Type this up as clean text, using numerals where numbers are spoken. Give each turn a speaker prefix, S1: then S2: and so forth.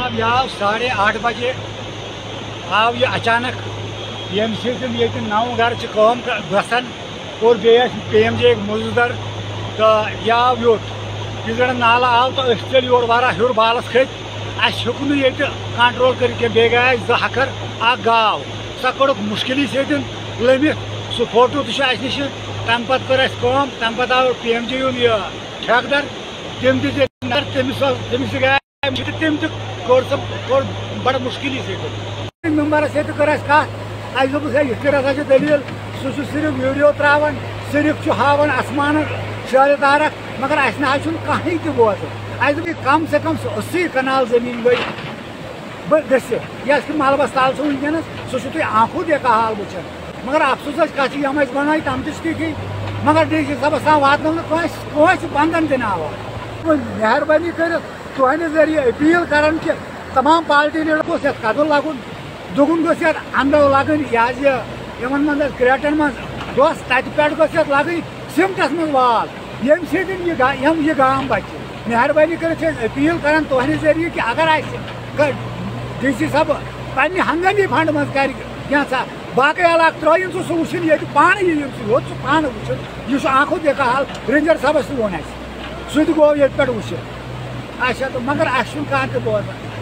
S1: जनाब यह 8:30 बजे आव यह अचानक ये 9 घर गसान और PMJ मुजर तो यह आव योत यह नाला आव तो चल योर वारा हर बालस खत अक ये कंट्रोल कर बे गए 2 हकर गाव सह कड़क मुश्किल लमित सह फोटो तो नश तम पे कर तम पे आव PMJ यह ठेकेदार तम तमिस गए तम कोर बड़ मुश्किल मेम्बरस ये कर कह दोपस है दलील सह सिर्फ वीडियो त्रावान सिर्फ हावान आसमान शारे तारक मगर अस कहीं तक बोजान कम से कम 80 कनाल जमीन गई गस मलबस तल वनकस सह तुम आंखों देखा हाल वुचान मगर अफसोस कत बना तम ती मगर DC साहबस तान वात बंदन दिन आवा मेहरबानी कर तुहद जरिए अपील करान कि तमाम पार्टी लीडर गोस कदल लगन दुगुन गोस अंदर लगन यह मन क्रेटन मज दोस तत पे गोस लगन सिमटस मज वाल यम सह गाम बचे मेहरबानी कर अपील करान तुहद जरिए कि अगर DC साहब पन्ने हंगामी फंड मज कर बाकी इलाक त्रिन सह वुचन ये पान योत पान वुचन यह आंखों देखा हाल रेंजर साहबस वो सह गो ये पे वुचन अच्छा तो मगर अस कह बोजान